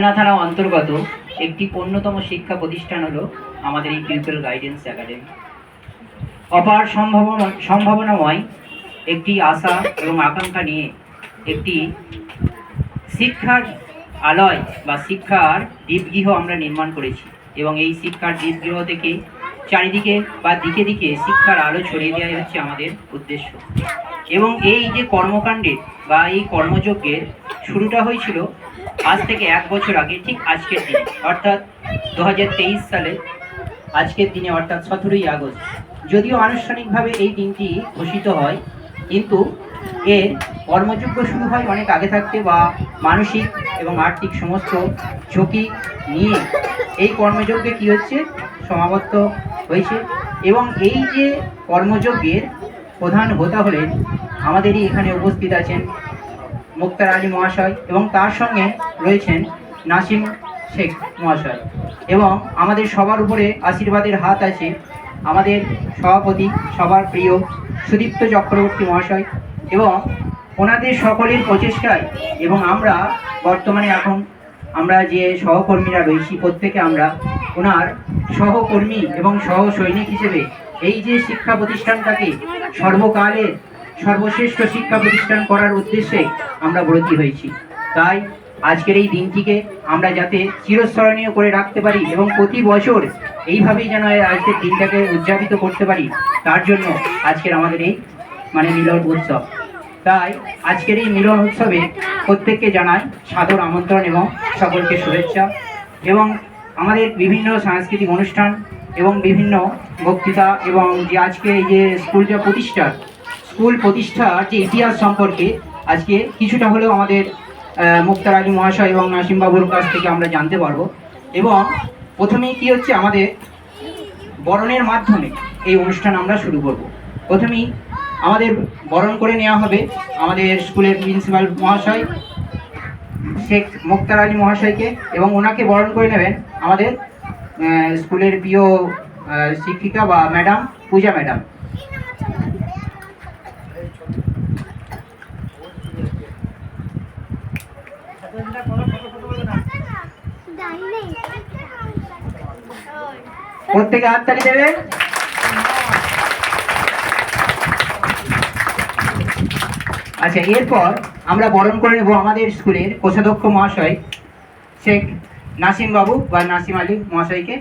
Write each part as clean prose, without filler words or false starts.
আলনা থানা অন্তর্গত একটি অন্যতম শিক্ষা প্রতিষ্ঠান হলো আমাদের এই পিপল গাইডেন্স একাডেমি। অপার সম্ভাবনাময় একটি আশা এবং আকাঙ্ক্ষা নিয়ে একটি শিক্ষার আলয় বা শিক্ষার দীপগৃহ আমরা নির্মাণ করেছি, এবং এই শিক্ষার দীপগৃহ থেকে চারিদিকে বা দিকে দিকে শিক্ষার আলো ছড়িয়ে দেওয়াই হচ্ছে আমাদের উদ্দেশ্য। এবং এই যে কর্মকাণ্ডের বা এই কর্মযজ্ঞের শুরুটা হয়েছিল আজ থেকে 1 বছর আগে, ঠিক আজকের দিনে, অর্থাৎ 2023 সালে আজকের দিনে, অর্থাৎ 17ই আগস্ট। যদিও আনুষ্ঠানিকভাবে এই দিনটি ঘোষিত হয়, কিন্তু এর কর্মযজ্ঞ শুরু হয় অনেক আগে থাকতে, বা মানসিক এবং আর্থিক সমস্ত ঝুঁকি নিয়ে এই কর্মযজ্ঞে কী হচ্ছে, সমাবর্ত হয়েছে। এবং এই যে কর্মযজ্ঞের প্রধান হোতা হলেন আমাদেরই এখানে উপস্থিত আছেন মুক্তার আলী মহাশয়, এবং তার সঙ্গে রয়েছেন নাসিম শেখ মহাশয়, এবং আমাদের সবার উপরে আশীর্বাদের হাত আছে আমাদের সভাপতি, সবার প্রিয় সুদীপ্ত চক্রবর্তী মহাশয়, এবং ওনাদের সকলের প্রচেষ্টায়, এবং আমরা বর্তমানে এখন আমরা যে সহকর্মীরা রয়েছি প্রত্যেকে আমরা ওনার সহকর্মী এবং সহসৈনিক হিসেবে এই যে শিক্ষা প্রতিষ্ঠানটাকে সর্বকালের সর্বশ্রেষ্ঠ শিক্ষা প্রতিষ্ঠান করার উদ্দেশ্যে আমরা ব্রতী হয়েছি। তাই আজকের এই দিনটিকে আমরা যাতে চিরস্মরণীয় করে রাখতে পারি এবং প্রতি বছর এইভাবেই যেন আজকের দিনটাকে উদযাপিত করতে পারি, তার জন্য আজকের আমাদের এই মিলন উৎসব। তাই আজকের এই মিলন উৎসবে প্রত্যেককে জানাই সাদর আমন্ত্রণ এবং সকলকে শুভেচ্ছা। এবং আমাদের বিভিন্ন সাংস্কৃতিক অনুষ্ঠান এবং বিভিন্ন বক্তৃতা, এবং যে আজকে এই যে স্কুল প্রতিষ্ঠার যে ইতিহাস সম্পর্কে আজকে কিছুটা হলেও আমাদের মুক্তার আলী মহাশয় এবং নাসিম বাবুর কাছ থেকে আমরা জানতে পারবো। এবং প্রথমেই কি হচ্ছে, আমাদের বরণের মাধ্যমে এই অনুষ্ঠান আমরা শুরু করব। প্রথমেই আমাদের বরণ করে নেওয়া হবে আমাদের স্কুলের প্রিন্সিপাল মহাশয় শেখ মুক্তার আলী মহাশয়কে, এবং ওনাকে বরণ করে নেবেন আমাদের স্কুলের প্রিয় শিক্ষিকা বা ম্যাডাম পূজা ম্যাডাম। প্রত্যেকে হাততালি দেবে। আচ্ছা, এরপর আমরা বরণ করে নেব আমাদের স্কুলের কোষাধ্যক্ষ মহাশয় শেখ নাসিম বাবু বা নাসিম আলী মহাশয়কে।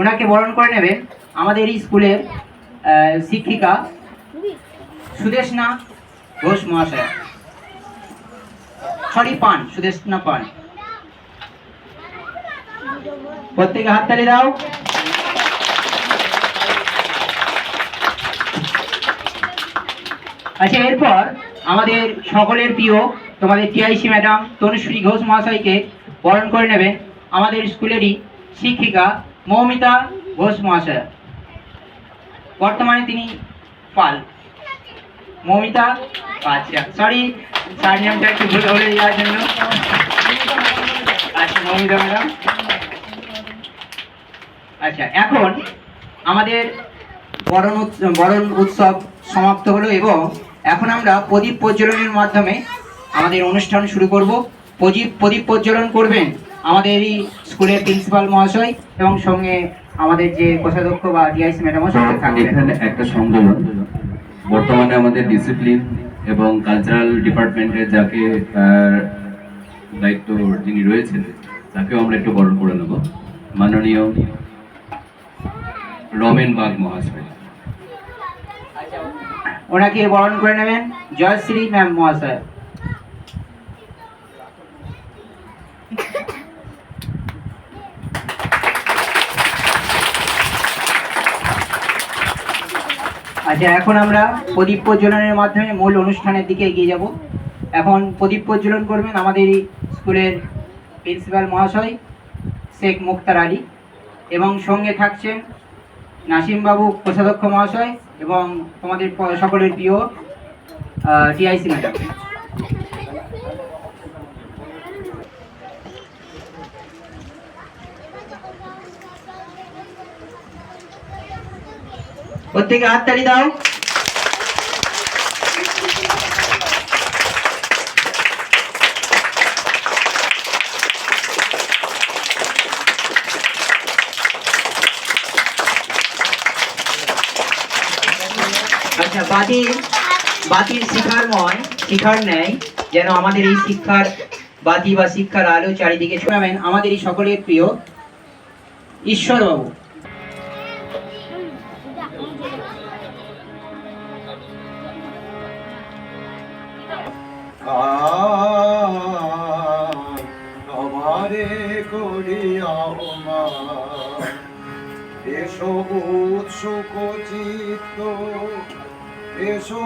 ওনাকে বরণ করে নেবেন আমাদের এই স্কুলের শিক্ষিকা সুদেশনা ঘোষ মহাশয়, সুদেশনা পান। প্রত্যেকে হাততালি দাও। আচ্ছা, এরপর আমাদের সকলের প্রিয় তোমাদের টিআইসি ম্যাডাম তনুশ্রী ঘোষ মহাশয়কে বরণ করে নেবেন আমাদের স্কুলেরই শিক্ষিকা মৌমিতা ঘোষ মহাশয়। বর্তমানে তিনি পাল, মৌমিতা, আচ্ছা সরি সারনেমটা একটু ভুল হয়ে যাওয়ার জন্য। আচ্ছা, মৌমিতা ম্যাডাম। আচ্ছা, এখন আমাদের বরণ উৎসব সমাপ্ত হলো, এবং এখন আমরা প্রদীপ প্রজ্বলনের মাধ্যমে আমাদের অনুষ্ঠান শুরু করব। প্রদীপ প্রজ্বলন করবেন আমাদের এই স্কুলের প্রিন্সিপাল মহাশয়, এবং সঙ্গে আমাদের যে কোষাধ্যক্ষ বা ডিআইসি ম্যাডামও সঙ্গে থাকবেন। এখানে একটা সংযোজন, বর্তমানে আমাদের ডিসিপ্লিন এবং কালচারাল ডিপার্টমেন্টের যাকে দায়িত্ব যিনি রয়েছেন তাকেও আমরা একটু বরণ করে নেব, মাননীয় রমেন বাগ মহাশয়। ওনাকে বরণ করে নেবেন জয়শ্রী ম্যাম মহাশয়। আচ্ছা, এখন আমরা প্রদীপ প্রজ্বলনের মাধ্যমে মূল অনুষ্ঠানের দিকে এগিয়ে যাব। এখন প্রদীপ প্রজ্বলন করবেন আমাদের স্কুলের প্রিন্সিপাল মহাশয় শেখ মুক্তার আলী, এবং সঙ্গে থাকছেন নাসিম বাবু কোষাধ্যক্ষ মহাশয়, এবং তোমাদের সকলের প্রিয় টিআইসি ম্যাডাম। প্রত্যেকে হাততালি দাও। আচ্ছা, বাতির শিখার ন্যায় যেন আমাদের এই শিক্ষার বাতি বা শিক্ষার আলো চারিদিকে ছড়াবেন আমাদের এই সকলের প্রিয় ঈশ্বরবাবু। আমারে করিয়া এসো উৎসুক চিত্ত, এসো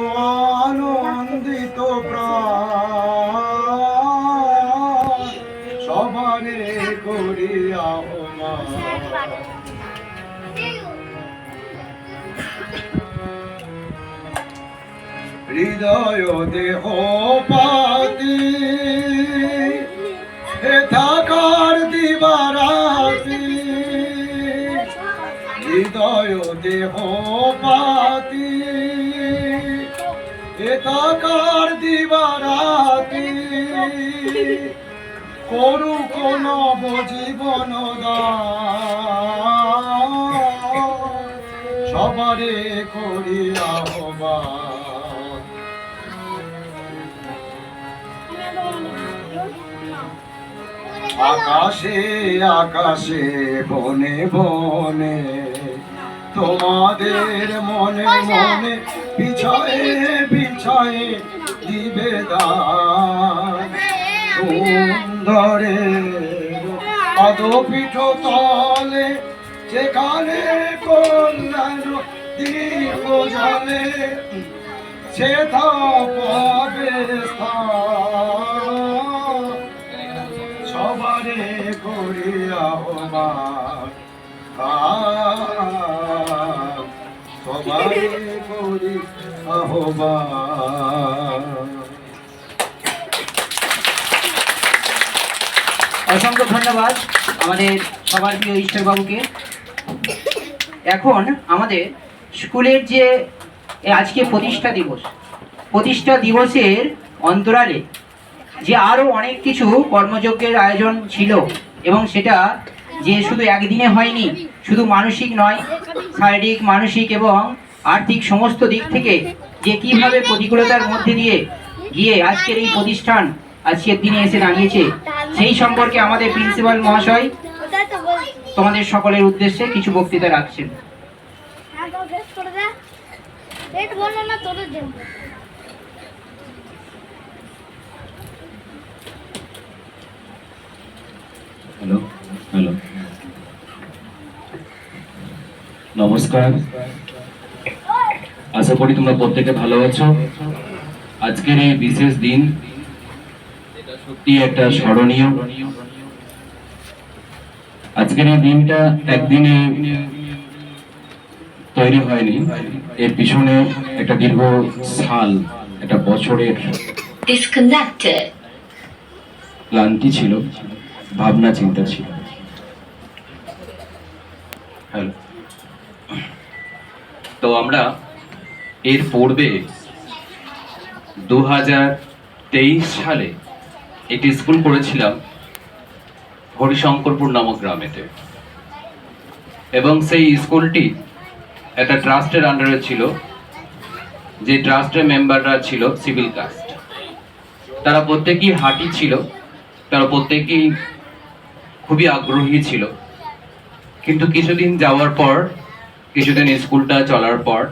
আনন্দিত প্রাণ, সবারে করিয়া হৃদয় দেহ পাতি হে থাকার দিবারাতি, হৃদয় দেহ পাতি হে থাকার দিবারাতি, করু কোন জীবন দান, সবারে করিয়া আকাশে আকাশে বনে বনে তোমাদের মনে মনে বিছায়ে বিছায়ে দিবে দান, সুন্দরে পদপীঠ তলে যেখানে কল্যাণ দীপ জলে, সেথা পাবে স্থান, সবারে করিয়া সবারে করি অসংখ্য ধন্যবাদ আমাদের সবার প্রিয় ঈশ্বরবাবুকে। এখন আমাদের স্কুলের যে আজকে প্রতিষ্ঠা দিবসের অন্তরালে যে আরও অনেক কিছু কর্মযজ্ঞের আয়োজন ছিল, এবং সেটা যে শুধু একদিনে হয়নি, শুধু মানসিক নয়, শারীরিক মানসিক এবং আর্থিক সমস্ত দিক থেকে যে কিভাবে প্রতিকূলতার মধ্যে দিয়ে গিয়ে আজকের এই প্রতিষ্ঠান আজকের দিনে এসে দাঁড়িয়েছে, সেই সম্পর্কে আমাদের প্রিন্সিপাল মহাশয় তোমাদের সকলের উদ্দেশ্যে কিছু বক্তৃতা রাখছেন। হ্যালো হ্যালো নমস্কার, আশা করি তোমরা প্রত্যেকে ভালো আছো। আজকের এই বিশেষ দিন, এটা সত্যি একটা স্মরণীয়। আজকের এই দিনটা একদিনে তৈরি হয়নি, এর পিছনে একটা দীর্ঘ সাল, একটা বছরের ক্লান্তি ছিল, ভাবনা চিন্তা ছিল। হ্যালো, তো আমরা এর পূর্বে 2023 সালে একটি স্কুল করেছিলাম হরিশঙ্করপুর নামক গ্রামেতে, এবং সেই স্কুলটি একটা ট্রাস্টের আন্ডারে ছিল, যে ট্রাস্টের মেম্বাররা ছিল সিভিল কাস্ট। তারা প্রত্যেকেই হাঁটি ছিল, তারা প্রত্যেকেই খুবই আগ্রহী ছিল। কিন্তু কিছুদিন যাওয়ার পর, কিছুদিন স্কুলটা চলার পর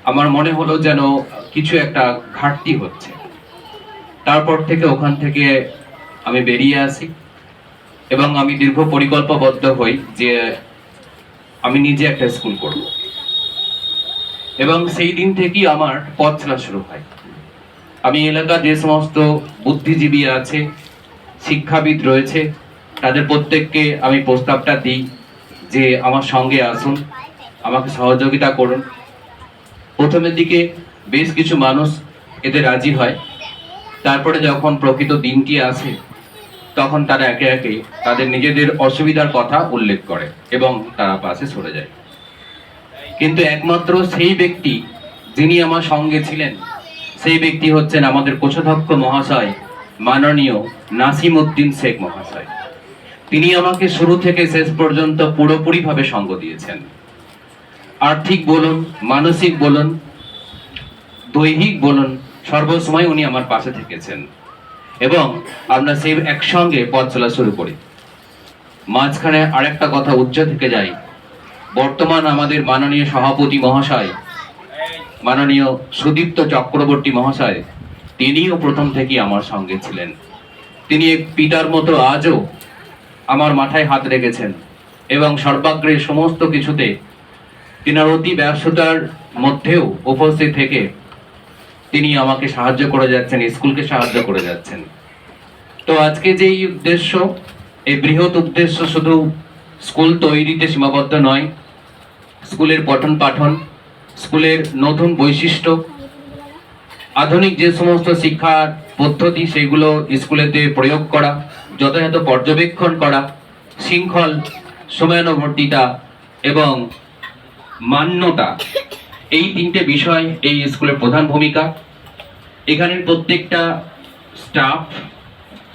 আমার মনে হলো যেন কিছু একটা ঘাটতি হচ্ছে। তারপর থেকে ওখান থেকে আমি বেরিয়ে আসি এবং আমি দীর্ঘ পরিকল্পনাবদ্ধ হই যে আমি নিজে একটা স্কুল করব, এবং সেই দিন থেকেই আমার পথ চলা শুরু হয়। আমি এলাকার যে সমস্ত বুদ্ধিজীবী আছে, শিক্ষাবিদ রয়েছে, তাদের প্রত্যেককে আমি প্রস্তাবটা দিই যে আমার সঙ্গে আসুন, আমাকে সহযোগিতা করুন। প্রথমের দিকে বেশ কিছু মানুষ এতে রাজি হয়, তারপরে যখন প্রকৃত দিনটি আসে তখন তারা একে একে তাদের নিজেদের অসুবিধার কথা উল্লেখ করে এবং তারা পাশে সরে যায়। কিন্তু একমাত্র সেই ব্যক্তি যিনি আমার সঙ্গে ছিলেন, সেই ব্যক্তি হচ্ছেন আমাদের কোষাধ্যক্ষ মহাশয়, মাননীয় নাসিম উদ্দিন শেখ মহাশয়। তিনি আমাকে শুরু থেকে শেষ পর্যন্ত পুরোপুরিভাবে সঙ্গ দিয়েছেন। আর্থিক বলুন, মানসিক বলুন, দৈহিক বলুন সর্বসময় উনি আমার পাশে থেকেছেন এবং আমরা সেই একসঙ্গে পথ চলা শুরু করি। মাঝখানে আরেকটা কথা উচ্চ থেকে যায়, বর্তমান আমাদের মাননীয় সভাপতি মহাশয়, মাননীয় সুদীপ্ত চক্রবর্তী মহাশয়, তিনিও প্রথম থেকেই আমার সঙ্গে ছিলেন। তিনি এক পিতার মতো আজও আমার মাথায় হাত রেখেছেন এবং সর্বাগ্রে সমস্ত কিছুতে তিনার অতি ব্যস্ততার মধ্যেও উপস্থিত থেকে তিনি আমাকে সাহায্য করে যাচ্ছেন, স্কুলকে সাহায্য করে যাচ্ছেন। তো আজকে যে এই উদ্দেশ্য, এই বৃহৎ উদ্দেশ্য শুধু স্কুল তৈরিতে সীমাবদ্ধ নয়, স্কুলের পঠন পাঠন, স্কুলের নতুন বৈশিষ্ট্য, আধুনিক যে সমস্ত শিক্ষার পদ্ধতি সেগুলো স্কুলেতে প্রয়োগ করা, যথাযথ পর্যবেক্ষণ করা, শৃঙ্খল, সময়ানুবর্তিতা এবং মান্যতা, এই তিনটে বিষয় এই স্কুলের প্রধান ভূমিকা। এখানের প্রত্যেকটা স্টাফ,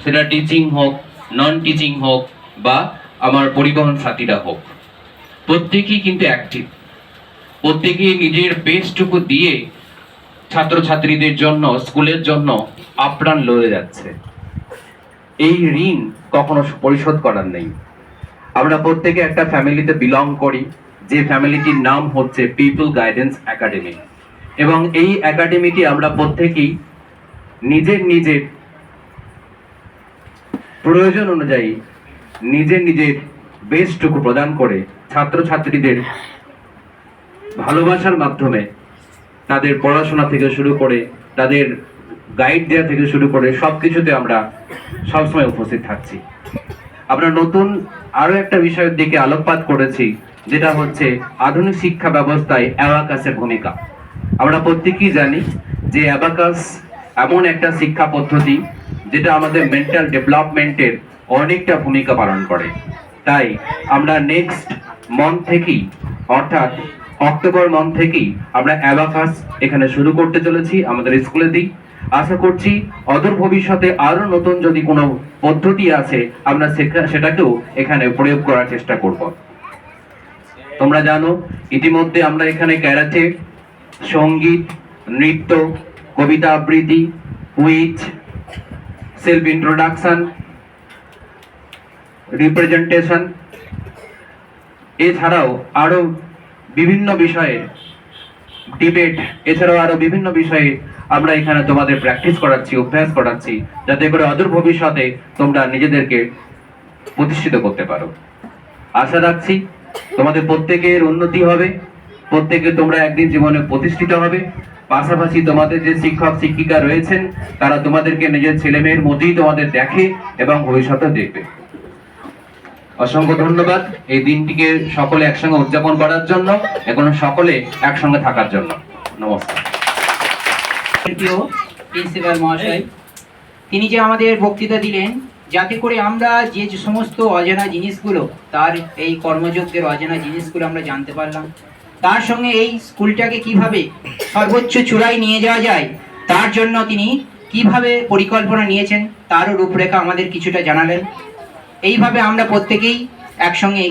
সেটা টিচিং হোক, নন টিচিং হোক বা আমার পরিবহন সাথীরা হোক, প্রত্যেকেই কিন্তু অ্যাক্টিভ, প্রত্যেকেই নিজের বেস্টটুকু দিয়ে ছাত্রছাত্রীদের জন্য, স্কুলের জন্য আপ্রাণ লড়ে যাচ্ছে। এই ঋণ কখনো পরিশোধ করার নেই। আমরা প্রত্যেকে একটা ফ্যামিলিতে বিলং করি, যে ফ্যামিলিটির নাম হচ্ছে পিপল গাইডেন্স একাডেমি, এবং এই একাডেমিটি আমরা প্রত্যেকেই নিজের নিজের প্রয়োজন অনুযায়ী নিজের নিজের বেস্টটুকু প্রদান করে ছাত্রছাত্রীদের ভালোবাসার মাধ্যমে তাদের পড়াশোনা থেকে শুরু করে তাদের গাইড দেওয়া থেকে শুরু করে সবকিছুতে আমরা সবসময় উপস্থিত থাকছি। আমরা নতুন আরো একটা বিষয়ের দিকে আলোকপাত করেছি, যেটা হচ্ছে আধুনিক শিক্ষা ব্যবস্থায় অ্যাবাকাসের ভূমিকা। আমরা প্রত্যেকেই জানি যে অ্যাবাকাস এমন একটা শিক্ষা পদ্ধতি যেটা আমাদের মেন্টাল ডেভেলপমেন্টের অনেকটা ভূমিকা পালন করে। তাই আমরা নেক্সট মান্থ থেকেই, অর্থাৎ অক্টোবর মান্থ থেকেই আমরা অ্যাবাকাস এখানে শুরু করতে চলেছি আমাদের স্কুলেতেই। আশা করছি অদূর ভবিষ্যতে আরো নতুন যদি কোনো পদ্ধতি আছে আমরা সেটাকেও এখানে প্রয়োগ করার চেষ্টা করব। তোমরা জানো ইতিমধ্যে আমরা এখানে ক্যারাটে, সঙ্গীত, নৃত্য, কবিতা আবৃত্তি, কুইজ, সেলফ ইন্ট্রোডাকশন, রিপ্রেজেন্টেশন, এছাড়াও আরো বিভিন্ন বিষয়ে ডিবেট, এছাড়াও আরো বিভিন্ন বিষয়ে আমরা এখানে তোমাদের প্র্যাকটিস করাচ্ছি, অভ্যাস করাচ্ছি, যাতে করে অদূর ভবিষ্যতে তোমরা নিজেদেরকে প্রতিষ্ঠিত করতে পারো। আশা রাখছি তোমাদের প্রত্যেকের উন্নতি হবে, প্রত্যেকে তোমরা একদিন জীবনে প্রতিষ্ঠিত হবে। পাশাপাশি তোমাদের যে শিক্ষক শিক্ষিকা রয়েছেন তারা তোমাদেরকে নিজের ছেলে মেয়ের মতোই তোমাদের দেখে এবং ভবিষ্যতে দেখবে। অসংখ্য ধন্যবাদ এই দিনটিকে সকলে একসঙ্গে উদযাপন করার জন্য, এখন সকলে একসঙ্গে থাকার জন্য। নমস্কার। প্রিন্সিপাল মহাশয়, তিনি যে আমাদের বক্তৃতা দিলেন যাতে করে আমরা যে সমস্ত অজানা জিনিসগুলো, তার এই কর্মযজ্ঞের অজানা জিনিসগুলো আমরা জানতে পারলাম, তার সঙ্গে এই স্কুলটাকে কিভাবে সর্বোচ্চ চূড়ায় নিয়ে যাওয়া যায় তার জন্য তিনি কিভাবে পরিকল্পনা নিয়েছেন তারও রূপরেখা আমাদের কিছুটা জানালেন। এইভাবে আমরা প্রত্যেকেই একসঙ্গে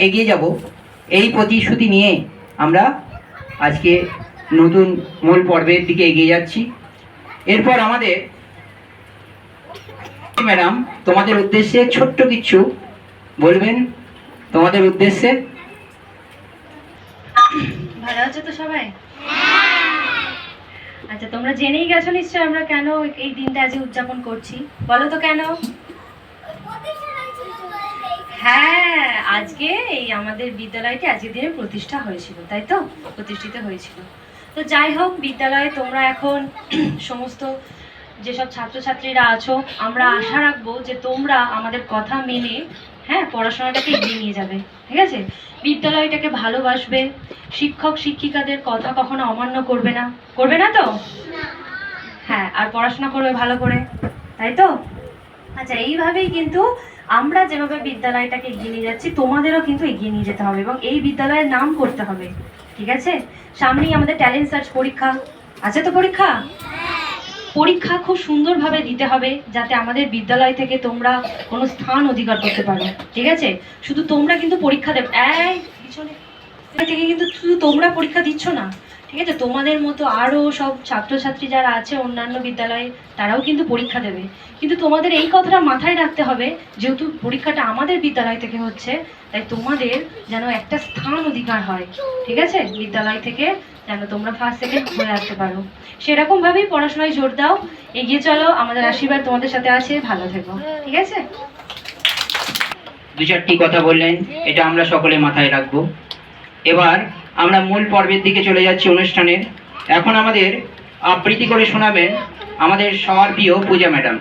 এগিয়ে যাব এই প্রতিশ্রুতি নিয়ে আমরা আজকে নতুন মূল পর্বের দিকে এগিয়ে যাচ্ছি। এরপর আমাদের ম্যাডাম তোমাদের উদ্দেশ্যে ছোট্ট কিছু বলবেন তোমাদের উদ্দেশ্যে। ভালো আছো তো সবাই? আচ্ছা, তোমরা জেনেই গেছো নিশ্চয় আমরা কেন এই দিনটা আজ উদযাপন করছি। বলো তো কেন? হ্যাঁ, আজকে এই আমাদের বিদ্যালয়টি আজকের দিনে প্রতিষ্ঠা হয়েছিল, তাই তো? প্রতিষ্ঠিত হয়েছিল। তো যাই হোক, বিদ্যালয়ে তোমরা এখন সমস্ত যেসব ছাত্রছাত্রীরা আছো, আমরা আশা রাখবো যে তোমরা আমাদের কথা মেনে পড়াশোনাটাকে এগিয়ে নিয়ে যাবে, ঠিক আছে? বিদ্যালয়টাকে ভালোবাসবে, শিক্ষক শিক্ষিকাদের কথা কখনো অমান্য করবে না, করবে না তো? হ্যাঁ, আর পড়াশোনা করবে ভালো করে, তাই তো? আচ্ছা, এইভাবেই কিন্তু আমরা যেভাবে বিদ্যালয়টাকে এগিয়ে নিয়ে যাচ্ছি তোমাদেরও কিন্তু এগিয়ে নিয়ে যেতে হবে এবং এই বিদ্যালয়ের নাম করতে হবে, ঠিক আছে? সামনেই আমাদের ট্যালেন্ট সার্চ পরীক্ষা আছে, তো পরীক্ষা খুব সুন্দরভাবে দিতে হবে যাতে আমাদের বিদ্যালয় থেকে তোমরা কোনো স্থান অধিকার করতে পারো, ঠিক আছে? শুধু তোমরা কিন্তু পরীক্ষা দেবে, এই পিছনে থেকে কিন্তু শুধু তোমরা পরীক্ষা দিচ্ছ না, ঠিক আছে, তোমাদের মতো আরও সব ছাত্রছাত্রী যারা আছে অন্যান্য বিদ্যালয়ে তারাও কিন্তু পরীক্ষা দেবে। কিন্তু তোমাদের এই কথাটা মাথায় রাখতে হবে, যেহেতু পরীক্ষাটা আমাদের বিদ্যালয় থেকে হচ্ছে, তাই তোমাদের যেন একটা স্থান অধিকার হয়, ঠিক আছে, বিদ্যালয় থেকে যেন তোমরা ফার্স্ট সেকেন্ড হয়ে আসতে পারো। সেরকমভাবেই পড়াশোনায় জোর দাও, এগিয়ে চলো, আমাদের আশীর্বাদ তোমাদের সাথে আছে, ভালো থেকো, ঠিক আছে। দু চারটি কথা বললেন, এটা আমরা সকলে মাথায় রাখবো। এবার আমরা মূল পর্বের দিকে চলে যাচ্ছি অনুষ্ঠানের। এখন আমাদের আবৃত্তি করে শোনাবেন আমাদের সবার প্রিয় পূজা ম্যাডাম।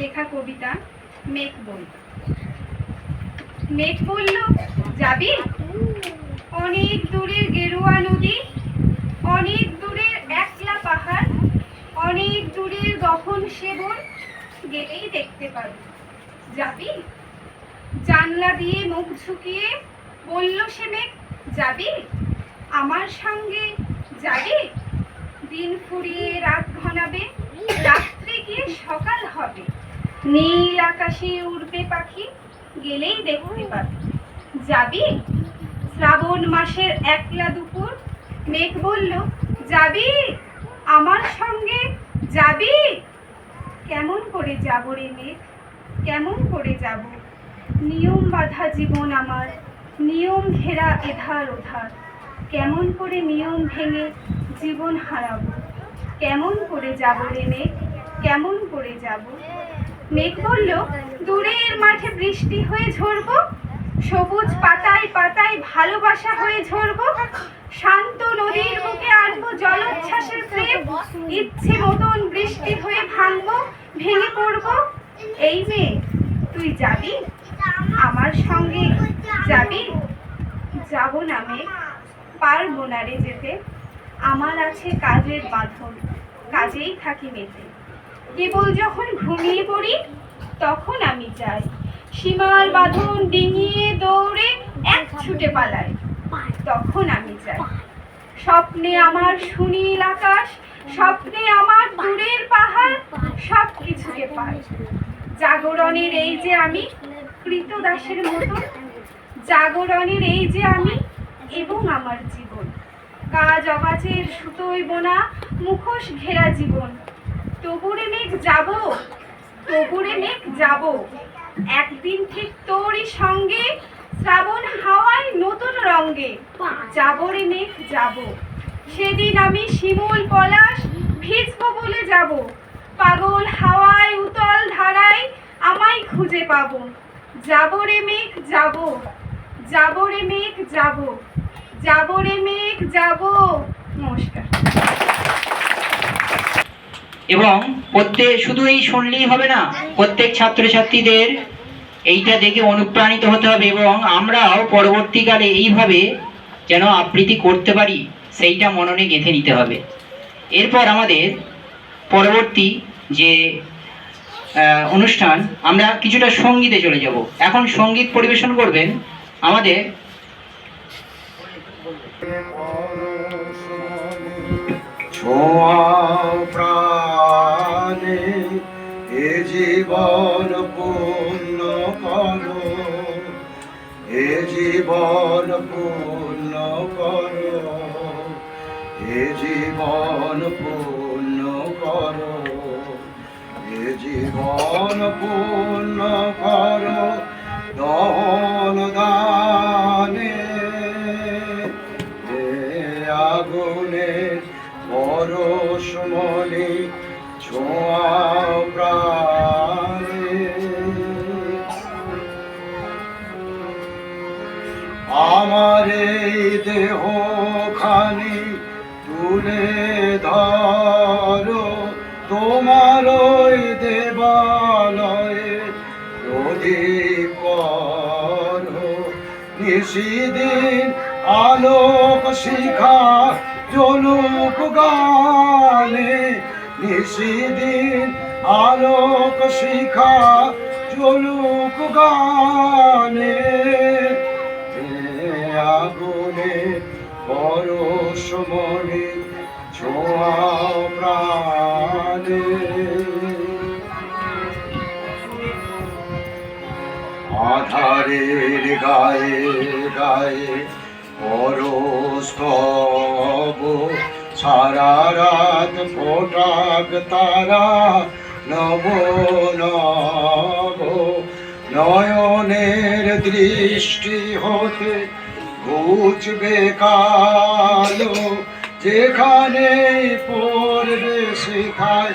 লেখা কবিতা মেঘ বলল। মেঘ বলল, যাবি অনেক দূরের গেরুয়া নদী, অনেক দূরের একলা পাহাড়, অনেক দূরের গহন সেবন, গেলেই দেখতে পাবি। যাবি? জানলা দিয়ে মুখ ঝুঁকিয়ে বলল সে মেঘ, যাবি আমার সঙ্গে? যাবি? দিন ফুরিয়ে রাত ঘনাবে, রাত্রে গিয়ে সকাল হবে, নীল আকাশে উড়বে পাখি, গেলেই দেখতে পাবি। যাবি? শ্রাবণ মাসের একলা দুপুর, মেঘ বলল, যাবি আমার সঙ্গে? যাবি? কেমন করে যাব রে মেঘ, কেমন করে যাব? নিয়ম বাঁধা জীবন আমার, নিয়ম ঘেরা এধার ওধার, কেমন করে নিয়ম ভেঙে জীবন হারাবো? কেমন করে যাব রে মেঘ, কেমন করে যাব? মেঘ বলল, দূরের মাঠে বৃষ্টি হয়ে ঝরবো, সবুজ পাতায় পাতায় ভালোবাসা হয়ে ঝরবো, শান্ত নদীর বুকে আনবো জলোচ্ছ্বাসের প্রেম, ইচ্ছে মতন বৃষ্টি হয়ে ভাঙবো, ভেঙে পড়বো। এই মেয়ে, তুই যাবি আমার সঙ্গে? যাবি? যাব না মেঘ, পারবো না রে যেতে, আমার আছে কাজের বাঁধন, কাজেই থাকি মেতে। কেবল যখন ঘুমিয়ে পড়ি তখন আমি যাই, সীমার বাঁধন ডিঙিয়ে দৌড়ে এক ছুটে পালাই, তখন আমি যাই। স্বপ্নে আমার সুনীল আকাশ, স্বপ্নে আমার দূরের পাহাড়, সব কিছুকে পাই। জাগরণের এই যে আমি কৃতদাসের মতো, জাগরণের এই যে আমি এবং আমার জীবন, কাজ অকাজের সুতোয় বোনা মুখোশ ঘেরা জীবন। তবুরে মেঘ যাব, তবুরে মেঘ যাব, একদিন ঠিক তোরই সঙ্গে, শ্রাবণ হাওয়ায় নতুন রঙ্গে। যাব রে মেঘ যাব, সেদিন আমি শিমুল পলাশ ভিজবো বলে যাব, পাগল হাওয়ায় উতল ধারায় আমায় খুঁজে পাবো। যাব রে মেঘ যাব, যাব রে মেঘ যাব, যাব রে মেঘ যাব। নমস্কার। এবং শুধু এই শুনলেই হবে না, প্রত্যেক ছাত্রছাত্রীদের এইটা দেখে অনুপ্রাণিত হতে হবে এবং আমরাও পরবর্তীকালে এইভাবে যেন আবৃত্তি করতে পারি সেইটা মননে গেঁথে নিতে হবে। এরপর আমাদের পরবর্তী যে অনুষ্ঠান, আমরা কিছুটা সঙ্গীতে চলে যাব। এখন সঙ্গীত পরিবেশন করবেন আমাদের ছোঁয়া প্রাণে এ জীবন পূর্ণ করো, এ জীবন পূর্ণ করো, এ জীবন পূর্ণ করো, এ জীবন পূর্ণ করো দহন দানে, এ আগুনের পরশমণি ছোঁয়া প্রাণে। আমার এই দেহ খানি তুলে ধরো, তোমার ওই দেবালয়ে প্রদীপ করো, নিশিদিন আলোক শিখা জ্বলুক গানে, নিশিদিন আলোক শিখা জ্বলুক গানে, আগুনে পরশমণি ছোঁয়া প্রাণে। আধারের গায়ে গায়ে পরস্তব সারা রাত ফোটাক তারা নব নব নয়নের দৃষ্টি হতে ঘুচবে কালো যেখানে পড়বে সেখায়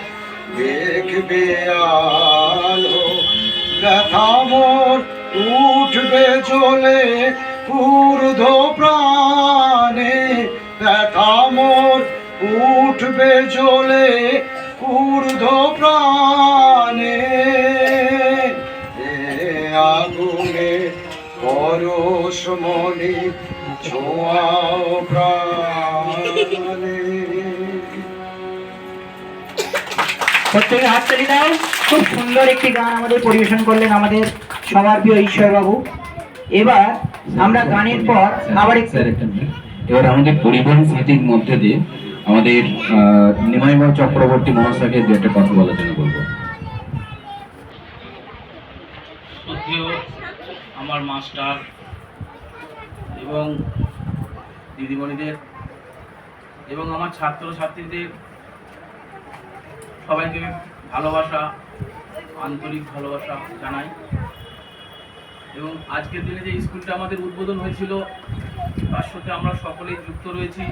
দেখবে আলো ব্যথা মোর উঠবে চলে ঊর্ধ্ব প্রাণে ব্যথা মোর উঠবে চলে ঊর্ধ্ব প্রাণে এ আগুনে পরশমণি ছোঁয়াও প্রাণে। প্রত্যেকে হাততালি দাও। খুব সুন্দর একটি গান আমাদের পরিবেশন করলেন আমাদের সবার প্রিয় ঈশ্বরবাবু। এবার আমরা গানের পর আবার একটু এবার আমাদের পরিবহন স্মৃতির মধ্যে দিয়ে আমাদের নিমাইময় চক্রবর্তী মহাশয়কে দু একটা কথা বলার জন্য বলবো। শ্রদ্ধেয় আমার মাস্টার এবং দিদিমণিদের এবং আমার ছাত্রছাত্রীদের সবাইকে ভালোবাসা, আন্তরিক ভালোবাসা জানাই। এবং আজকের দিনে যে স্কুলটা আমাদের উদ্বোধন হয়েছিল তার সাথে আমরা সকলেই যুক্ত রয়েছি,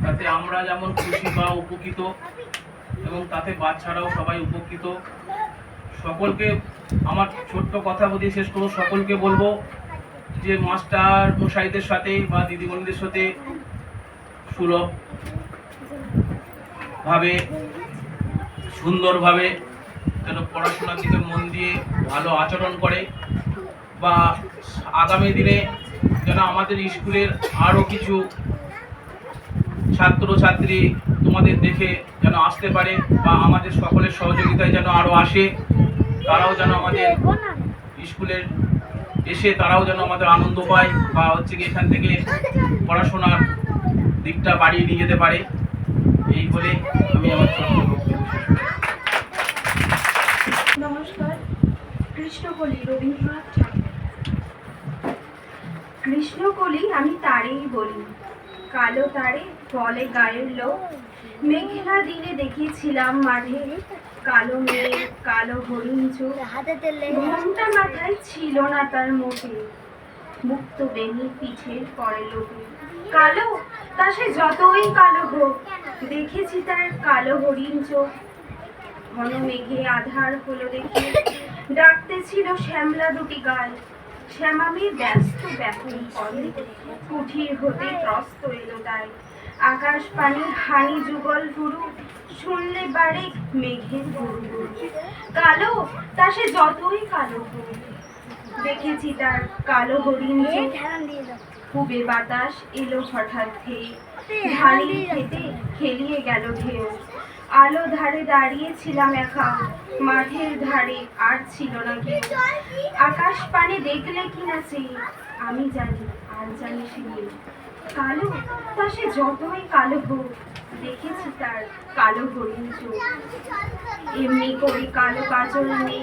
তাতে আমরা যেমন খুশি বা উপকৃত এবং তাতে বাচ্চারাও সবাই উপকৃত। সকলকে আমার ছোট্ট কথা বলে শেষ করব, সকলকে বলবো যে মাস্টার মশাইদের সাথে বা দিদিমণিদের সাথে সুলভভাবে সুন্দরভাবে যেন পড়াশোনার দিকে মন দিয়ে ভালো আচরণ করে, বা আগামী দিনে যেন আমাদের স্কুলের আরও কিছু ছাত্রছাত্রী তোমাদের দেখে যেন আসতে পারে, বা আমাদের সকলের সহযোগিতায় যেন আরও আসে, তারাও যেন আমাদের স্কুলের এসে তারাও যেন আমাদের আনন্দ পায়, বা হচ্ছে কি এখান থেকে পড়াশোনার দিকটা বাড়িয়ে নিয়ে যেতে পারে। এই বলে আমি আমার ছোট্ট বক্তব্য শেষ করছি। নমস্কার। কৃষ্ণকলি, রবীন্দ্রনাথ ঠাকুর। কৃষ্ণকলি আমি তারেই বলি, কালো তারে বলে গায়ের লোক। মেঘলা দিনে দেখেছিলাম মাঠে কালো মেঘ, কালো হরিণ চোখ। ঘোমটা মাথায় ছিল না তার মুখে, মুক্ত বেনি পিঠের পরে লোকে। কালো তা সে যতই কালো হোক, দেখেছি তার কালো হরিণ চোখ। ঘন মেঘে আধার হলো দেখে ডাকতেছিল শ্যামলা দুটি গাল। শ্যামামি ব্যস্ত ব্যাকুল করে, কুঠির হতে ত্রস্ত এলো তাই। আকাশ পানি হানি যুগল ফুরু, শুনলে বাড়ে মেঘের গুরু গুরু। কালো তা সে যতই কালো হোক, দেখেছি তার কালো হরিণ চোখ। খুবে বাতাস এলো হঠাৎ ধেয়ে, ঢালি খেতে খেলিয়ে গেল ঢেউ। আলো ধারে দাঁড়িয়েছিলাম একা, মাঠের ধারে আর ছিল না কেউ। আকাশ পানে দেখলে কিনা চেয়ে, আমি জানি আর জানি সে নেই। কালো তা সে যতই কালো হোক, দেখেছি তার কালো হরিণ চোখ। এমনি করে কালো কাজল নেই,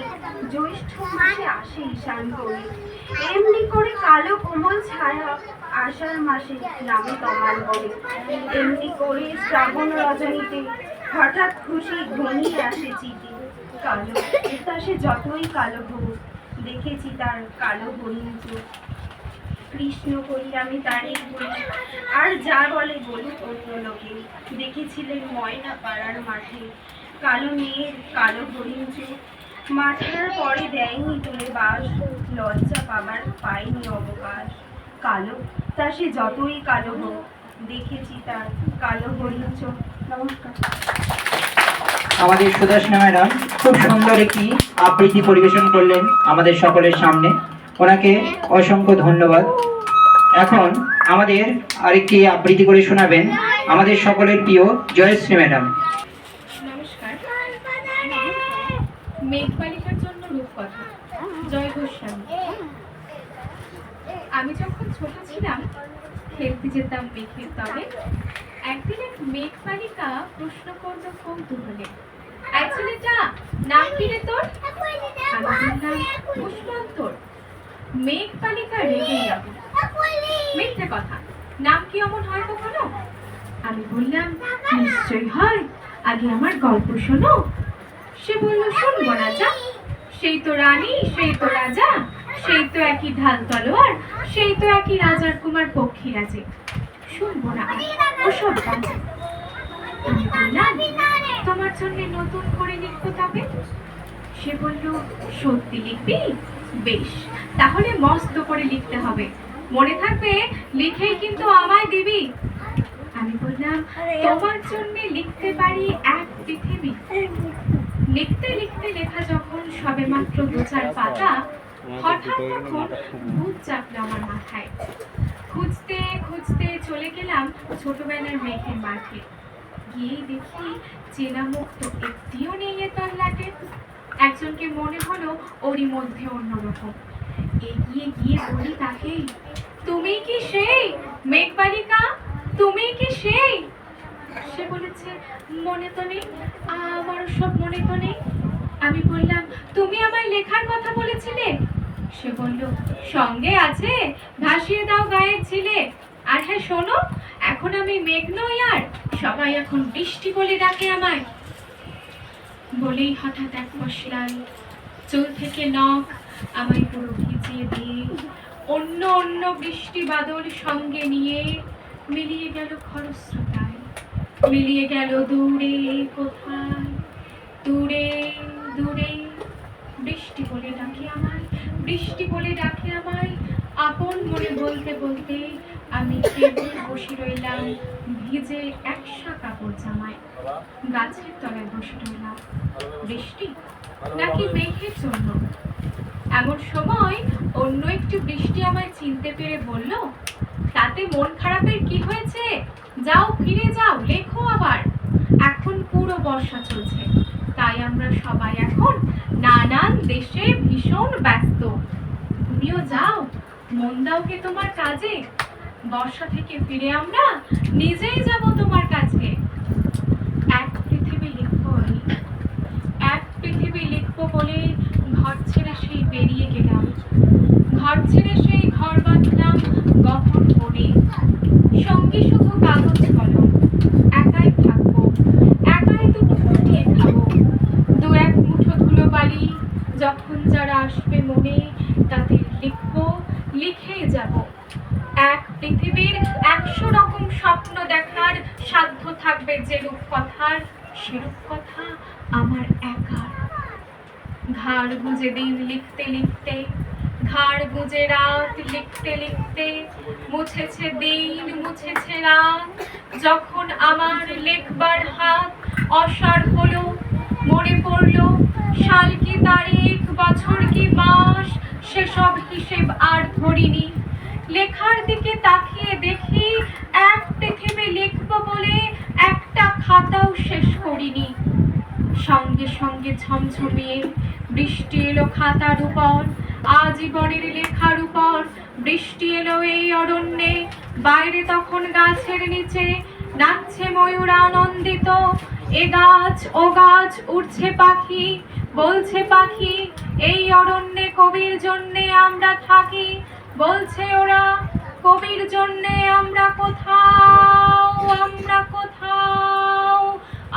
জ্যৈষ্ঠ মাসে আসে ঈশান করে। এমনি করে কালো কোমল ছায়া, আষাঢ় মাসে নামে তমাল বলে। এমনি করে শ্রাবণ রজনীতে হঠাৎ খুশি ঘনিয়ে আসে চিঠি। কালো তা সে যতই কালো হোক, দেখেছি তার কালো হরিণ চোখ। কৃষ্ণ করি আমি তারই বলি, আর যা বলে বলুক অন্য লোকে। দেখেছিলেন ময়না পাড়ার মাঠে কালো মেয়ের কালো হরিণ চোখ। মাথার পরে দেয়নি তুলে বাস, লজ্জা পাবার পায়নি অবকাশ। কালো তা সে যতই কালো হোক, দেখেছি তার কালো হরিণ চোখ। নমস্কার। আমাদের সুদর্শনা ম্যাডাম খুব সুন্দর একটি আবৃত্তি পরিবেশন করলেন আমাদের সকলের সামনে, ওনাকে অসংখ্য ধন্যবাদ। এখন আমাদের আরেকটি আবৃত্তি করে শোনাবেন আমাদের সকলের প্রিয় জয়শ্রী ম্যাডাম। নমস্কার। মেঘবালিকার জন্য রূপকথা, জয় গোস্বামী। আমি যখন ছোট ছিলাম খেলতে যেতাম মেঘের তলে। একদিন এক মেঘবালিকা প্রশ্ন করল কৌতূহলে, এই ছেলেটা নাম কি রে তোর? আমি বললাম পুষ্পান্তর। মেঘপালিকা রেগেই যাবে। মিথ্যে কথা, নাম কি অমন হয় কখনো? আমি বললাম, নিশ্চয়ই হয়, আগে আমার গল্প শোনো। সে বলল, শুনবো না যা, সেই তো রানী, সেই তো রাজা, সেই তো একই ঢাল তলোয়ার, সেই তো একই রাজার কুমার পক্ষী রাজে, শুনবো না ওসব বাজে। আমি বললাম, তোমার জন্য নতুন করে লিখবো তবে। সে বলল, সত্যি লিখবি? বেশ, তাহলে মস্ত করে লিখতে হবে, মনে থাকবে লিখেই কিন্তু আমায় দিবি। আমি বললাম, তোমার জন্য লিখতে পারি এক পৃথিবী। লিখতে লিখতে লেখা যখন সবে মাত্র 2-4 পাতা, হঠাৎ তখন ভূত চাপলো আমার মাথায়। খুঁজতে খুঁজতে চলে গেলাম ছোটবেলার মেঘের মাঠে। গিয়েই দেখি চেনা মুখ তো একটিও নেই এ তল্লাটে। একজনকে মনে হলো ওরই মধ্যে অন্যরকম। এগিয়ে গিয়ে বলি তাকে, তুমি কি সেই মেঘবালিকা? তুমি কি সেই? সে বলেছে, মনে তো নেই, আমার সব মনে তো নেই। আমি বললাম, তুমি আমায় লেখার কথা বলেছিলে? সে বলল, সঙ্গে আছে, ভাসিয়ে দাও গায়ের ছিলে। আর হ্যাঁ শোনো, এখন আমি মেঘ নই আর, সবাই এখন বৃষ্টি বলে ডাকে আমায়। বলেই হঠাৎ এক মশলাই চুল থেকে নখ আমায় পুরো ভিজিয়ে দিয়ে অন্য অন্য বৃষ্টি বাদল সঙ্গে নিয়ে মিলিয়ে গেল খরস্রোতায়, মিলিয়ে গেল দূরে কোথায়, দূরে দূরে। বৃষ্টি বলে ডাকে আমায়, বৃষ্টি বলে ডাকে আমায়, আপন মনে বলতে বলতে আমি কেবল বসে রইলাম ভিজে একশা কাপড় জামায়। গাছের তলায় বসে রইলাম। বৃষ্টি নাকি মেঘের জন্য? এমন সময় অন্য একটু বৃষ্টি আমায় চিনতে পেরে বলল, তাতে মন খারাপের কি হয়েছে? যাও, ফিরে যাও, লেখো আবার। এখন পুরো বর্ষা চলছে, তাই আমরা সবাই এখন নানান দেশে ভীষণ ব্যস্ত। তুমিও যাও, মন দাও কে তোমার কাজে। বর্ষা থেকে ফিরে আমরা নিজেই যাব তোমার কাছে। এক পৃথিবী লিখবো আমি, এক পৃথিবী লিখবো বলে ঘর ছেড়ে সেই বেরিয়ে গেলাম। ঘর ছেড়ে সেই ঘর বাঁধলাম গহন বনে। সঙ্গে শুধু কাগজ কলম, একাই থাকবো, একাই দুটো ফুটিয়ে খাবো। 2-1 মুঠো ধুলো বালি যখন যারা আসবে মনে, তাতে লিখবো, লিখেই যাব। এক পৃথিবীর 100 রকম স্বপ্ন দেখার সাধ্য থাকবে যেরূপ কথার, সেরূপ কথা আমার একার। ঘাড় গুঁজে দিন লিখতে লিখতে, ঘাড় গুঁজে রাত লিখতে লিখতে, মুছেছে দিন মুছেছে রাত। যখন আমার লেখবার হাত অসাড় হলো, মরে পড়লো সাল কি তারিখ, বছর কি মাস, সেসব হিসেব আর ধরিনি। লেখার দিকে তাকিয়ে দেখি এক পৃথিবী লিখব বলে একটা খাতাও শেষ করিনি। সঙ্গে সঙ্গে ঝমঝমিয়ে বৃষ্টি এলো খাতার উপর, আজীবনের লেখার উপর। বৃষ্টি এলো এই অরণ্যে, বাইরে তখন গাছের নিচে নাচছে ময়ূর আনন্দিত। এ গাছ ও গাছ উড়ছে পাখি, বলছে পাখি, এই অরণ্যে কবির জন্যে আমরা থাকি। বলছে ওরা, কবির জন্যে আমরা কোথাও, আমরা কোথাও,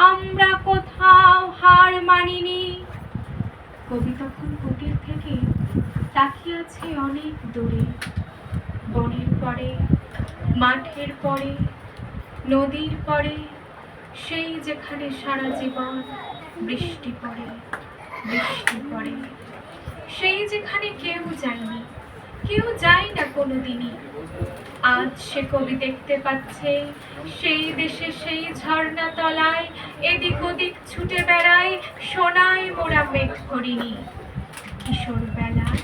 আমরা কোথাও হার মানিনি। কবি তখন কুটির থেকে তাকিয়ে আছে অনেক দূরে, বনের পরে, মাঠের পরে, নদীর পরে, সেই যেখানে সারা জীবন বৃষ্টি পড়ে, বৃষ্টি পড়ে। সেই যেখানে কেউ যায়নি, কেউ যায় না কোনোদিনই। আজ সে কবি দেখতে পাচ্ছে সেই দেশে সেই ঝর্ণা তলায় এদিক ওদিক ছুটে বেড়ায় সোনায় মোরা মেঘ হরিণী। কিশোর বেলায়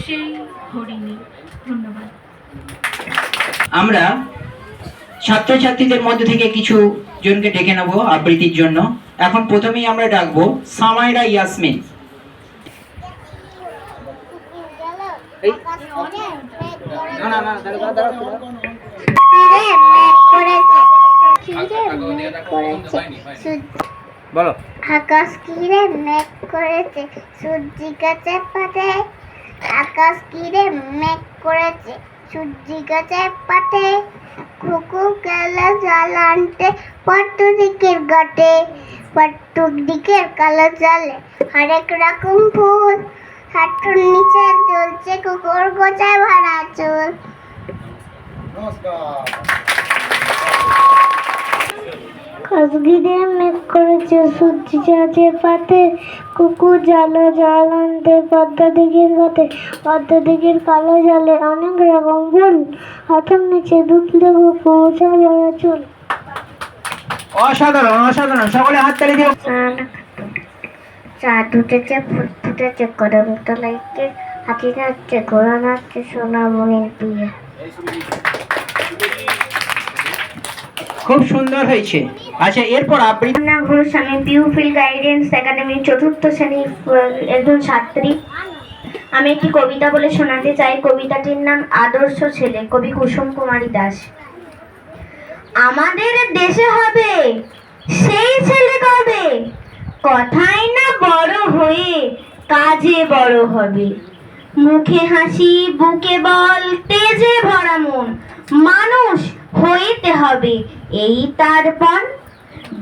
সেই হরিণী। ধন্যবাদ। আমরা ছাত্রছাত্রীদের মধ্যে থেকে কিছু জনকে ডেকে নেব আবৃত্তির জন্য। এখন প্রথমেই আমরা ডাকবো সামাইরা ইয়াসমিন। বলো। আকাশ কিরে মেঘ করেছে, সূর্যি গাছে পাতে আকাশ কিরে মেঘ করেছে, সূর্যি গাছে পাটে, কুকু কেলা জাল আনতে পট্টু দিকের ঘাটে, পট্টু দিকের কালো জালে হরেক রকম ফুল, হাঁটুর নিচে চলছে কুকুর গোছায় ভরা চুল। নমস্কার। কাশগিরে মেঘ করেছে, সূর্যি গাছে পাটে, কুকুর জালো জাল আনতে পদ্মা দিকের ঘাটে, পদ্মা দিকের কালো জালে অনেক রকম ফুল, হাতের নিচে দুধলে পৌঁছা ভরা চুল। অসাধারণ অসাধারণ, সকলে হাত তালি দিও। চাঁদ উঠেছে, ফুল ফুটেছে, গরম তলাইতে হাতি নাচছে, ঘোড়া নাচছে, সোনামণির বিয়ে। খুব সুন্দর হয়েছে। আচ্ছা, এরপর আবৃত্তি। না ঘোষ, আমি পিউপিল গাইডেন্স একাডেমির 4র্থ শ্রেণীর একজন ছাত্রী। আমি একটি কবিতা বলে শোনাতে চাই। কবিতাটির নাম আদর্শ ছেলে, কবি কুসুম কুমারী দাস। আমাদের দেশে হবে সেই ছেলে কবে, কথাই না বড় হয়ে কাজে বড় হবে, মুখে হাসি বুকে বল তেজে ভরা মন, মানুষ হইতে হবে এই তার পণ,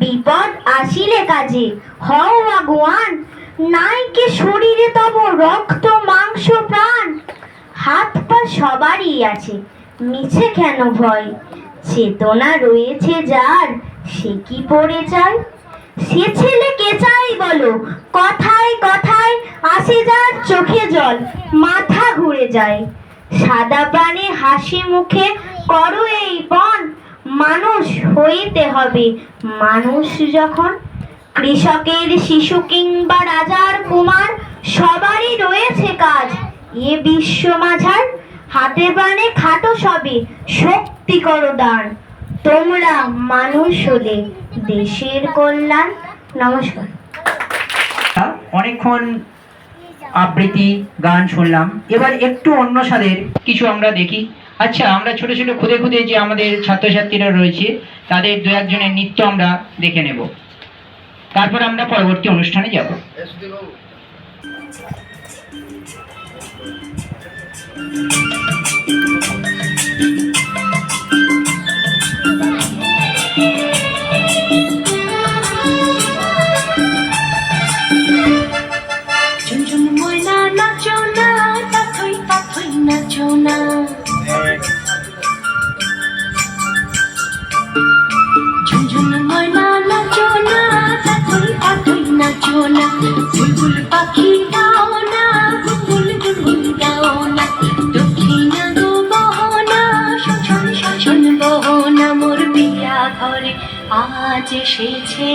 বিপদ আসিলে কাজে হও আগুয়ান, নাইকে শরীরে তব রক্ত মাংস প্রাণ, হাত পা সবারই আছে মিছে কেন ভয়, চেতনা রয়েছে যার সে কি পড়ে চায়, সে ছেলে কে চাই বলো, কথায় কথায় আসে যার চোখে জল, মাথা ঘুরে যায়, সাদা প্রাণে হাসি মুখে করো এই পণ, মানুষ হইতে হবে মানুষ যখন, কৃষকের শিশু কিংবা রাজার কুমার সবারই রয়েছে কাজ এ বিশ্ব মাঝার, হাতে প্রাণে খাটো সবে শক্তি করো দান, তোমরা মানুষ হলে দেশের কল্যাণ। নমস্কার। অনেকক্ষণ আবৃত্তি গান শুনলাম, এবার একটু অন্য স্বাদের কিছু আমরা দেখি। আচ্ছা, আমরা ছোট ছোট খুদে খুদে যে আমাদের ছাত্রছাত্রীরা রয়েছে তাদের দু একজনের নৃত্য আমরা দেখে নেব, তারপর আমরা পরবর্তী অনুষ্ঠানে যাব। ঝুনঝুন ময়না নাচো না, তাথই তাথই নাচো না, ঝুনঝুন ময়না নাচো না, তাথই তাথই নাচো না, বুলবুল পাখি গাও না, গুনগুন গুনগুন গাও না, দক্ষিণা গো বহনা, শোষণ শোষণ বহনা, মোর বিয়া ঘরে আজ এসেছে,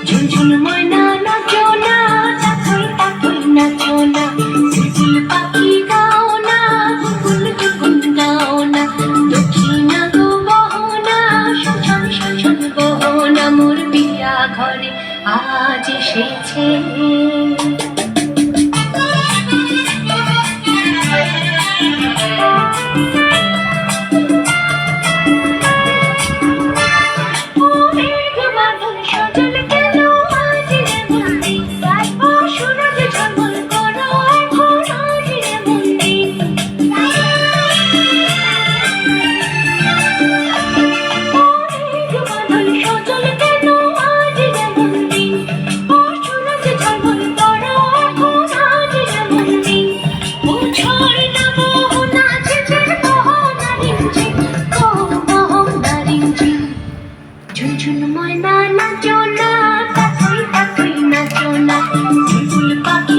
ঝুনঝুন ময়না নাচো না, তাথই তাথই নাচো না, বুলবুল পাখি গাও না, গুনগুন গুনগুন গাও না, দক্ষিণা গো বহনা, শোষণ শোষণ বহনা, মোর বিয়া ঘরে আজ এসেছে। ঝুনঝুন ময়না নাচো না, তাথই তাথই নাচো না, বুলবুল পাখি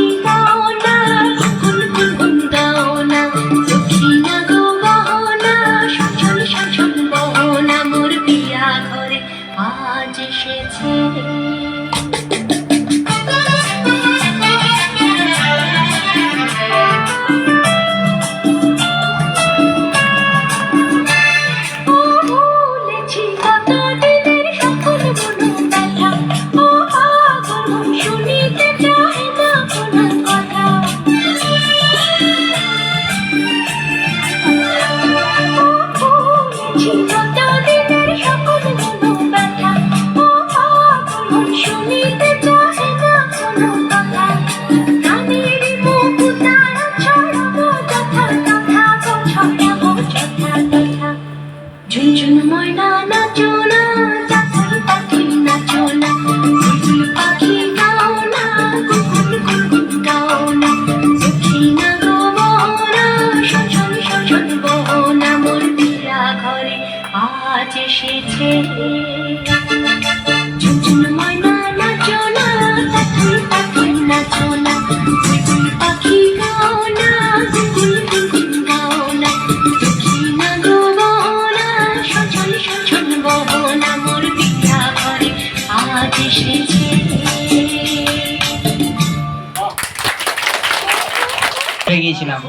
গিয়েছিলাম।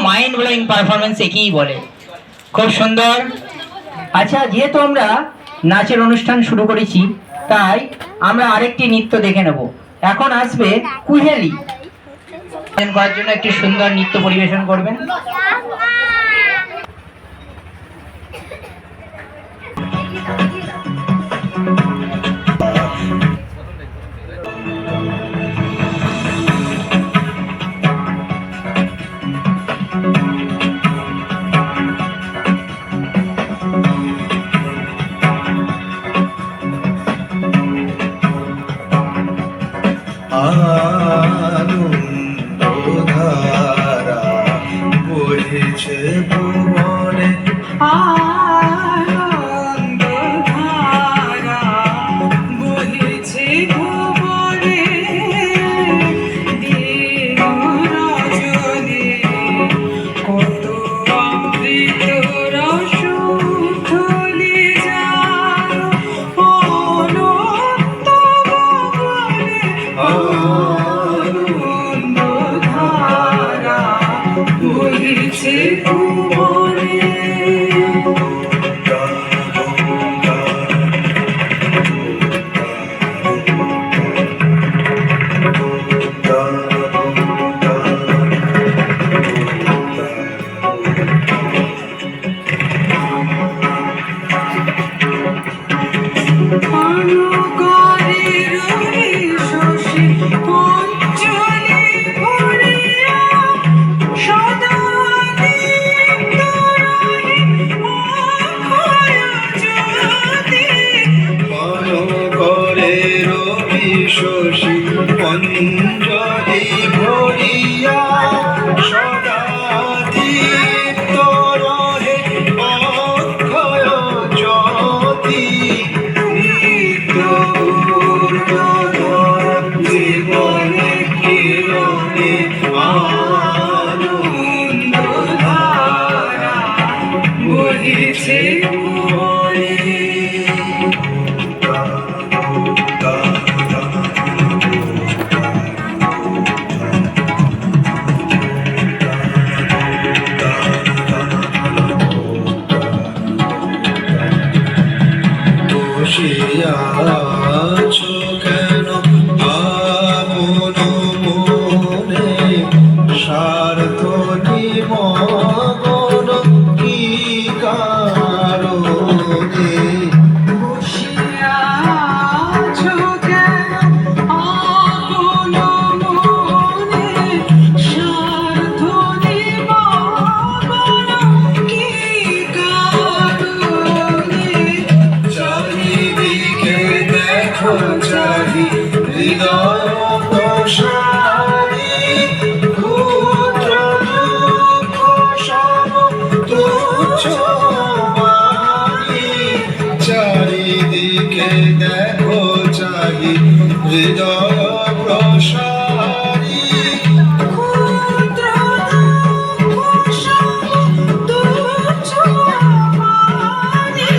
মাইন্ড ব্লোয়িং পারফরমেন্স একেই বলে। খুব সুন্দর। আচ্ছা, যেহেতু আমরা নাচের অনুষ্ঠান শুরু করেছি, তাই আমরা আরেকটি নৃত্য দেখে নেব। এখন আসবে কুহেলি, করার জন্য একটি সুন্দর নৃত্য পরিবেশন করবেন। আনন্দধারা বইছে ভুবনে, আনন্দধারা বইছে ভুবনে, দিন রজনী কত অমৃত রস ঢলে যায় অনন্ত ভুবনে। আনন্দধারা বইছে ভুবনে। অনুকরের শশী অঞ্জলি ভরিয়া সদা দীপ্ত রহে অক্ষয় জ্যোতি। অনুকরের শশী অঞ্জলি ভরিয়া সদা দীপ্ত রহে অক্ষয় জ্যোতি। জীবনে কিরণে আনন্দধারা বহিছে ভুবনে। বসিয়া আছো কেন আপন মনে, স্বার্থ নিমগ্ন কি কারণে? বসিয়া আছো কেন আপন মনে, স্বার্থ নিমগ্ন কি কারণে? চারিদিকে দেখো চারি হৃদয় প্রসারী, ক্ষুদ্র দুঃখ সব তুচ্ছ মানি। চারিদিকে দেখো চারি হৃদয় প্রসারী, ক্ষুদ্র দুঃখ সব তুচ্ছ মানি।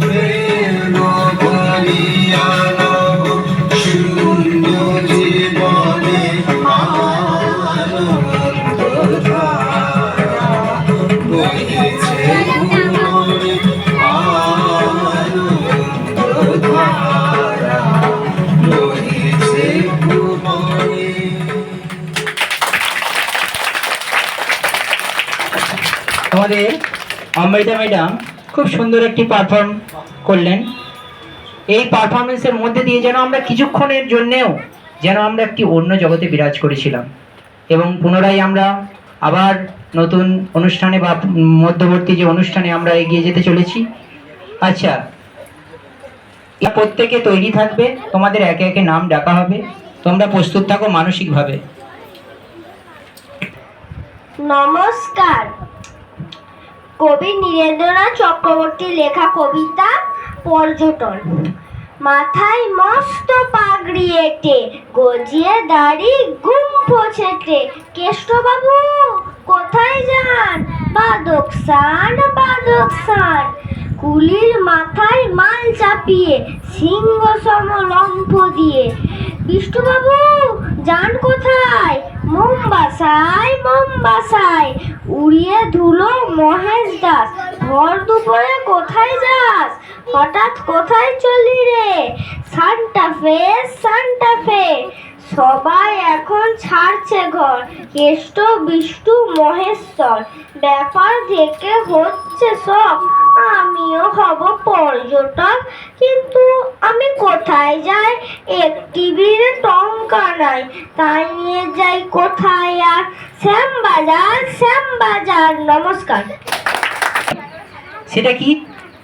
প্রেম ভরিয়া নব শূন্য জীবনে আনন্দধারা বইছে ভুবনে। আনন্দধারা বইছে ভুবনে। আমাদের অমৃতা ম্যাডাম খুব সুন্দর একটি পারফর্ম করলেন। এই পারফরমেন্সের মধ্যে দিয়ে যেন আমরা কিছুক্ষণের জন্যেও যেন আমরা একটি অন্য জগতে বিরাজ করেছিলাম, এবং পুনরায় আমরা আবার নতুন অনুষ্ঠানে বা মধ্যবর্তী যে অনুষ্ঠানে আমরা এগিয়ে যেতে চলেছি। আচ্ছা, প্রত্যেকে তৈরি থাকবে, তোমাদের একে একে নাম ডাকা হবে, তোমরা প্রস্তুত থাকো মানসিকভাবে। নমস্কার। কবি নীরেন্দ্রনাথ চক্রবর্তীর লেখা কবিতা পর্যটন। মাথায় মস্ত পাগড়ি এঁটে, গজিয়ে দাড়ি গুম্ফ ছেটে, কেষ্টবাবু কোথায় যান? বাদক সান বাদক সান। কুলির মাথায় মাল চাপিয়ে, সিংহ সম লম্ফ দিয়ে। বিষ্টুবাবু যান কোথায়? মোমবাসায় মোমবাসায়, উড়িয়ে ধুলো মহেশ দাস। ভর দুপুরে কোথায় যাস, হঠাৎ কোথায় চলি রে? সান্টাফে সান্টাফে, সবাই এখন ছাড়ছে ঘর, কেষ্ট বিষ্টু মহেশ্বর। ব্যাপার দেখে হচ্ছে সব, আমিও হব পর্যটক, কিন্তু আমি কোথায় যাই? একটি বিড়ে টঙ্কা নাই, তাই নিয়ে যাই কোথায় আর? শ্যামবাজার শ্যামবাজার। নমস্কার। সেটা কি?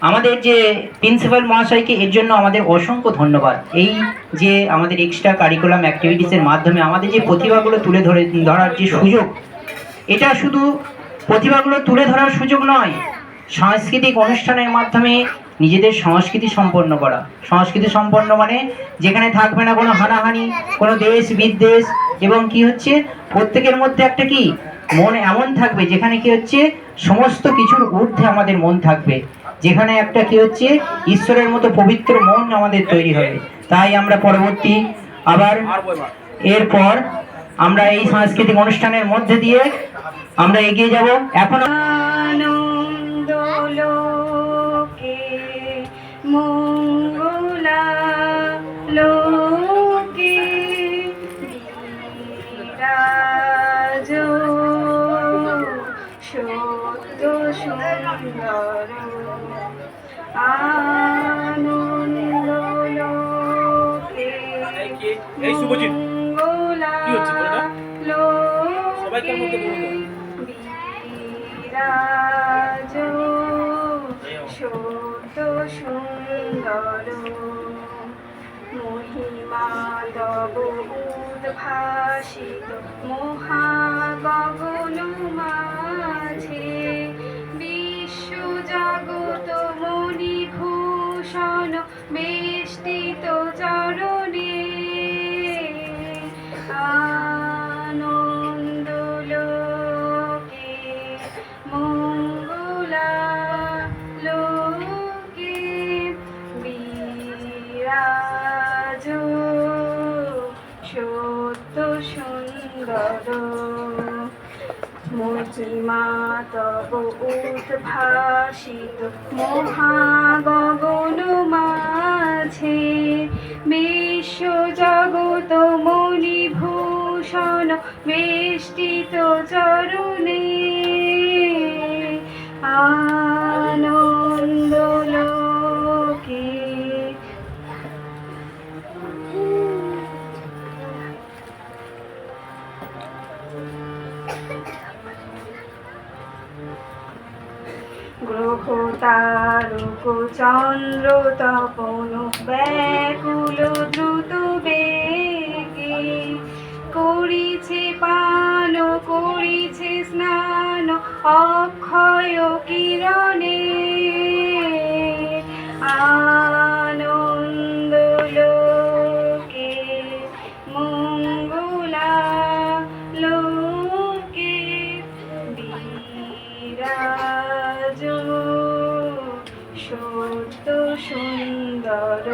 আমাদের যে প্রিন্সিপাল মহাশয়কে এর জন্য আমাদের অসংখ্য ধন্যবাদ। এই যে আমাদের এক্সট্রা কারিকুলাম অ্যাক্টিভিটিসের মাধ্যমে আমাদের যে প্রতিভাগুলো তুলে ধরার যে সুযোগ, এটা শুধু প্রতিভাগুলো তুলে ধরার সুযোগ নয়, সাংস্কৃতিক অনুষ্ঠানের মাধ্যমে নিজেদের সংস্কৃতি সম্পন্ন করা। সংস্কৃতি সম্পন্ন মানে যেখানে থাকবে না কোনো হানাহানি, কোনো দেশ বিদ্বেষ, এবং কি হচ্ছে প্রত্যেকের মধ্যে একটা কি মন এমন থাকবে যেখানে কি হচ্ছে সমস্ত কিছুর ঊর্ধ্বে আমাদের মন থাকবে, যেখানে একটা কি হচ্ছে ঈশ্বরের মতো পবিত্র মন আমাদের তৈরি হবে। তাই আমরা পরবর্তী আবার এরপর আমরা এই সাংস্কৃতিক অনুষ্ঠানের মধ্যে দিয়ে আমরা এগিয়ে যাব। এখন আনন্দ লোকে মঙ্গলা লোকে বিরাজ সত্য সুন্দর। আনন্দ লোকে এই শুভজিৎ, মঙ্গলা কি হচ্ছে তোর এটা? সবাইকার মধ্যে বলুন। বিরাজ সত্য সুন্দর। মহিমা তব উদ্ভাসিত মহাগগন মাঝে, বিশ্ব জগত মণিভূষণ বেষ্টিত চরণে। আনন্দ লোকে মঙ্গলা লোকে বিরাজ সত্য সুন্দর। মহিমা তব উদ্ভাসিত মহাগগন মাঝে, বিশ্ব জগত মণিভূষণ বেষ্টিত চরণে। আনন্দ লোকে গ্রহ তারক চন্দ্র তপন ব্যাকুল দ্রুত বেগে, করিছে পান করিছে স্নান অক্ষয় কিরণে। আনন্দ লোকে মঙ্গলা লোকে বিরাজ সত্য সুন্দর।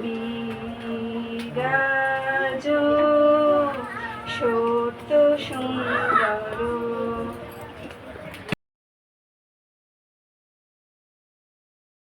বিরাজ